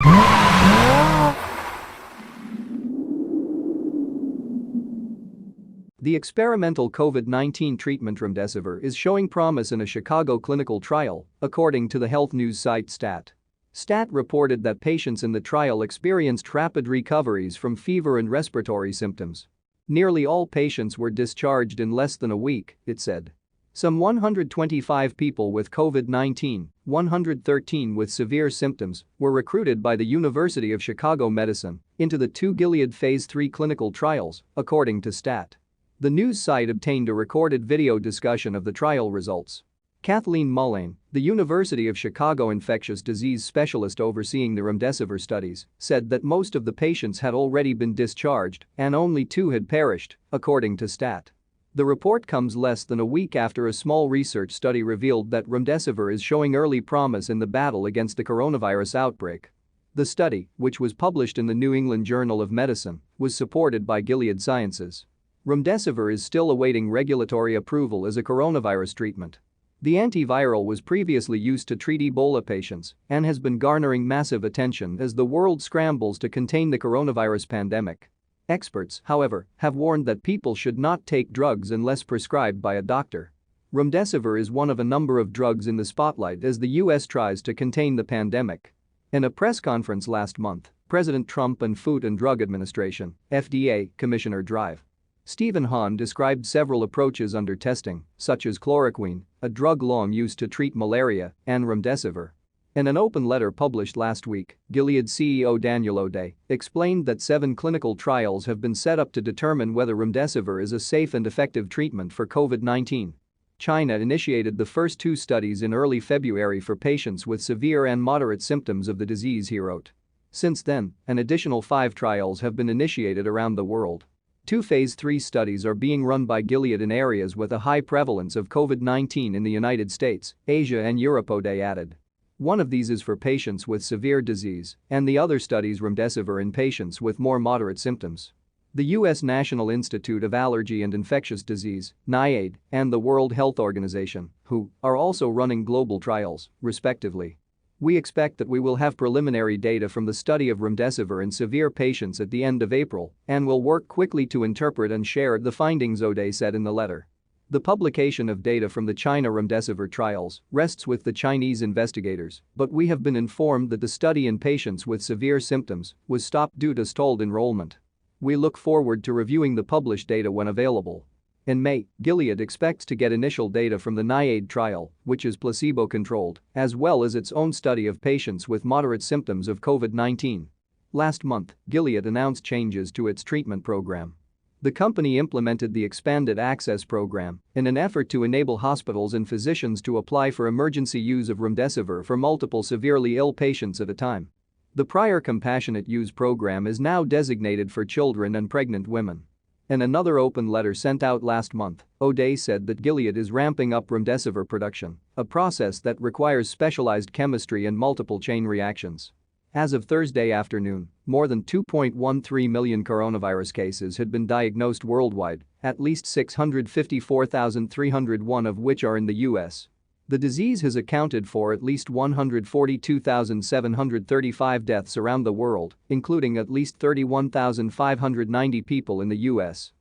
The experimental COVID-19 treatment remdesivir is showing promise in a Chicago clinical trial, according to the health news site Stat. Stat reported that patients in the trial experienced rapid recoveries from fever and respiratory symptoms. Nearly all patients were discharged in less than a week, it said. Some 125 people with COVID-19, 113 with severe symptoms, were recruited by the University of Chicago Medicine into the two Gilead Phase 3 clinical trials, according to Stat. The news site obtained a recorded video discussion of the trial results. Kathleen Mullane, the University of Chicago infectious disease specialist overseeing the remdesivir studies, said that most of the patients had already been discharged and only 2 had perished, according to Stat. The report comes less than a week after a small research study revealed that remdesivir is showing early promise in the battle against the coronavirus outbreak. The study, which was published in the New England Journal of Medicine, was supported by Gilead Sciences. Remdesivir is still awaiting regulatory approval as a coronavirus treatment. The antiviral was previously used to treat Ebola patients and has been garnering massive attention as the world scrambles to contain the coronavirus pandemic. Experts, however, have warned that people should not take drugs unless prescribed by a doctor. Remdesivir is one of a number of drugs in the spotlight as the U.S. tries to contain the pandemic. In a press conference last month, President Trump and Food and Drug Administration (FDA) Commissioner Drive Stephen Hahn described several approaches under testing, such as chloroquine, a drug long used to treat malaria, and remdesivir. In an open letter published last week, Gilead CEO Daniel O'Day explained that 7 clinical trials have been set up to determine whether remdesivir is a safe and effective treatment for COVID-19. China initiated the first 2 studies in early February for patients with severe and moderate symptoms of the disease, he wrote. Since then, an additional 5 trials have been initiated around the world. 2 Phase 3 studies are being run by Gilead in areas with a high prevalence of COVID-19 in the United States, Asia and Europe, O'Day added. One of these is for patients with severe disease, and the other studies remdesivir in patients with more moderate symptoms. The U.S. National Institute of Allergy and Infectious Disease, NIAID, and the World Health Organization, WHO, are also running global trials, respectively. We expect that we will have preliminary data from the study of remdesivir in severe patients at the end of April and will work quickly to interpret and share the findings, O'Day said in the letter. The publication of data from the China remdesivir trials rests with the Chinese investigators, but we have been informed that the study in patients with severe symptoms was stopped due to stalled enrollment. We look forward to reviewing the published data when available. In May, Gilead expects to get initial data from the NIAID trial, which is placebo-controlled, as well as its own study of patients with moderate symptoms of COVID-19. Last month, Gilead announced changes to its treatment program. The company implemented the Expanded Access Program in an effort to enable hospitals and physicians to apply for emergency use of remdesivir for multiple severely ill patients at a time. The prior compassionate use program is now designated for children and pregnant women. In another open letter sent out last month, O'Day said that Gilead is ramping up remdesivir production, a process that requires specialized chemistry and multiple chain reactions. As of Thursday afternoon, more than 2.13 million coronavirus cases had been diagnosed worldwide, at least 654,301 of which are in the U.S. The disease has accounted for at least 142,735 deaths around the world, including at least 31,590 people in the U.S.